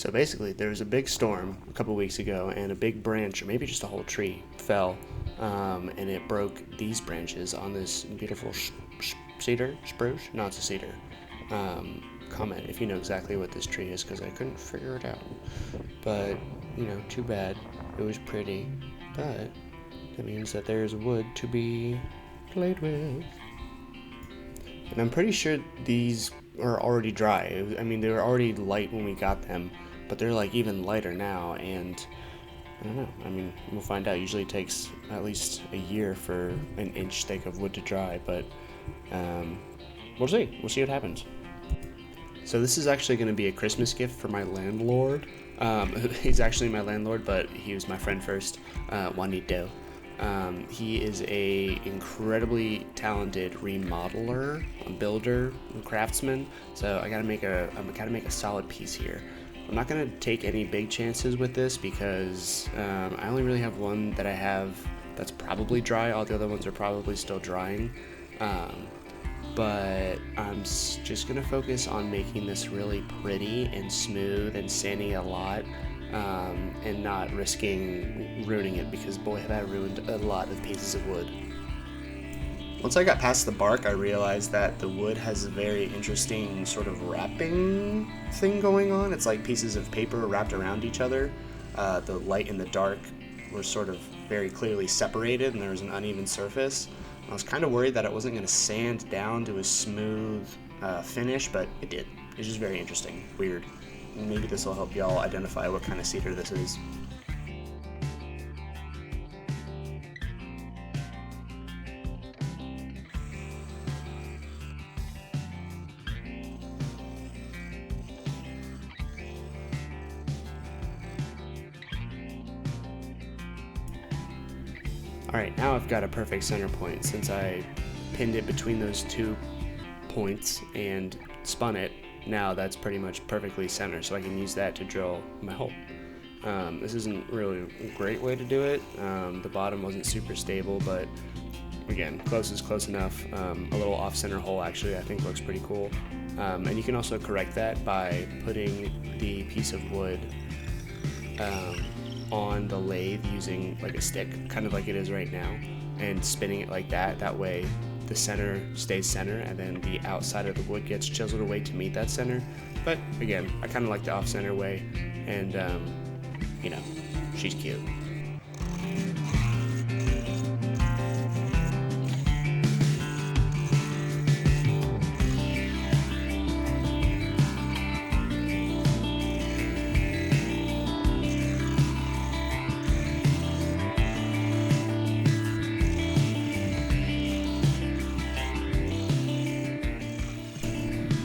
So basically, there was a big storm a couple weeks ago, and a big branch, or maybe just a whole tree, fell, and it broke these branches on this beautiful cedar, spruce? No, it's a cedar. Comment if you know exactly what this tree is, because I couldn't figure it out. But, too bad. It was pretty, but that means that there's wood to be played with. And I'm pretty sure these are already dry. I mean, they were already light when we got them, but they're like even lighter now, and I don't know. I mean, we'll find out. Usually it takes at least a year for an inch thick of wood to dry, but we'll see. We'll see what happens. So this is actually going to be a Christmas gift for my landlord. He's actually my landlord, but he was my friend first, Juanito. He is a incredibly talented remodeler, builder, and craftsman. So I gotta make a solid piece here. I'm not gonna take any big chances with this because I only really have one that I have that's probably dry. All the other ones are probably still drying. But I'm just gonna focus on making this really pretty and smooth and sanding a lot. And not risking ruining it, because boy have I ruined a lot of pieces of wood. Once I got past the bark, I realized that the wood has a very interesting sort of wrapping thing going on. It's like pieces of paper wrapped around each other. The light and the dark were sort of very clearly separated, and there was an uneven surface. I was kind of worried that it wasn't going to sand down to a smooth finish, but it did. It's just very interesting. Weird. Maybe this will help y'all identify what kind of cedar this is. Alright, now I've got a perfect center point. Since I pinned it between those two points and spun it, now that's pretty much perfectly centered, so I can use that to drill my hole. This isn't really a great way to do it. The bottom wasn't super stable, but again, close is close enough. A little off-center hole actually I think looks pretty cool. And you can also correct that by putting the piece of wood on the lathe using like a stick, kind of like it is right now, and spinning it like that. That way the center stays center, and then the outside of the wood gets chiseled away to meet that center. But again, I kind of like the off-center way, and she's cute.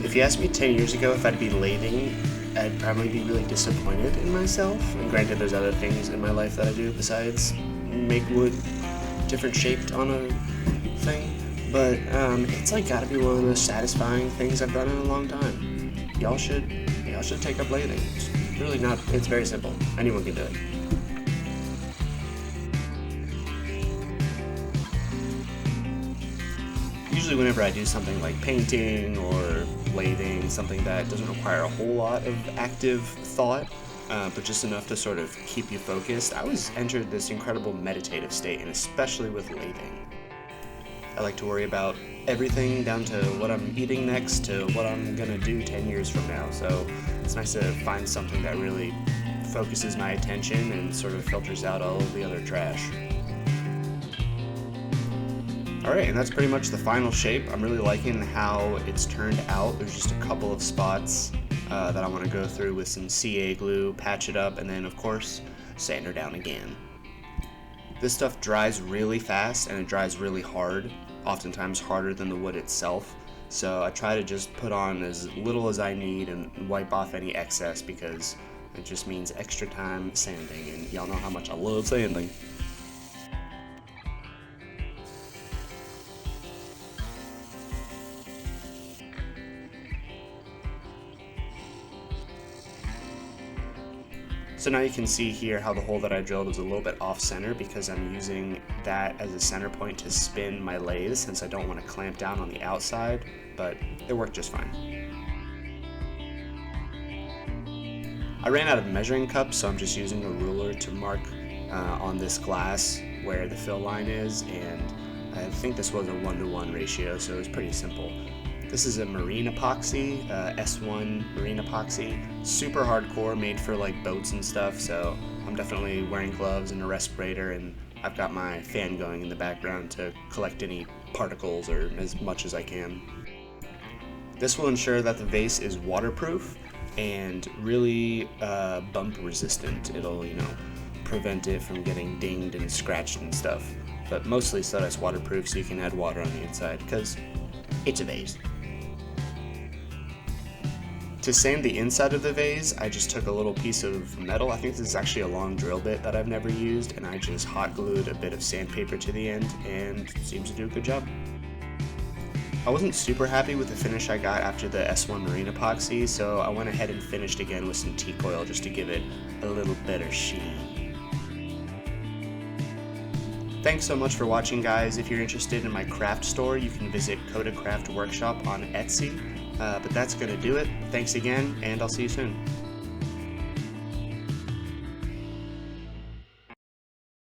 If you asked me 10 years ago if I'd be lathing, I'd probably be really disappointed in myself. And granted, there's other things in my life that I do besides make wood different shaped on a thing. But it's like gotta be one of the most satisfying things I've done in a long time. Y'all should take up lathing. It's really not. It's very simple. Anyone can do it. Usually whenever I do something like painting or lathing, something that doesn't require a whole lot of active thought, but just enough to sort of keep you focused, I always entered this incredible meditative state, and especially with lathing. I like to worry about everything down to what I'm eating next to what I'm gonna do 10 years from now, so it's nice to find something that really focuses my attention and sort of filters out all of the other trash. Alright, and that's pretty much the final shape. I'm really liking how it's turned out. There's just a couple of spots that I want to go through with some CA glue, patch it up, and then of course sand her down again. This stuff dries really fast and it dries really hard, oftentimes harder than the wood itself. So I try to just put on as little as I need and wipe off any excess, because it just means extra time sanding, and y'all know how much I love sanding. So now you can see here how the hole that I drilled is a little bit off center, because I'm using that as a center point to spin my lathe, since I don't want to clamp down on the outside, but it worked just fine. I ran out of measuring cups, so I'm just using a ruler to mark on this glass where the fill line is, and I think this was a 1-to-1 ratio, so it was pretty simple. This is a marine epoxy, S1 marine epoxy, super hardcore, made for like boats and stuff, so I'm definitely wearing gloves and a respirator, and I've got my fan going in the background to collect any particles or as much as I can. This will ensure that the vase is waterproof and really bump resistant. It'll, prevent it from getting dinged and scratched and stuff. But mostly so that it's waterproof, so you can add water on the inside, because it's a vase. To sand the inside of the vase, I just took a little piece of metal. I think this is actually a long drill bit that I've never used, and I just hot glued a bit of sandpaper to the end, and it seems to do a good job. I wasn't super happy with the finish I got after the S1 marine epoxy, so I went ahead and finished again with some teak oil just to give it a little better sheen. Thanks so much for watching, guys. If you're interested in my craft store, you can visit Koda Craft Workshop on Etsy. But that's going to do it. Thanks again, and I'll see you soon.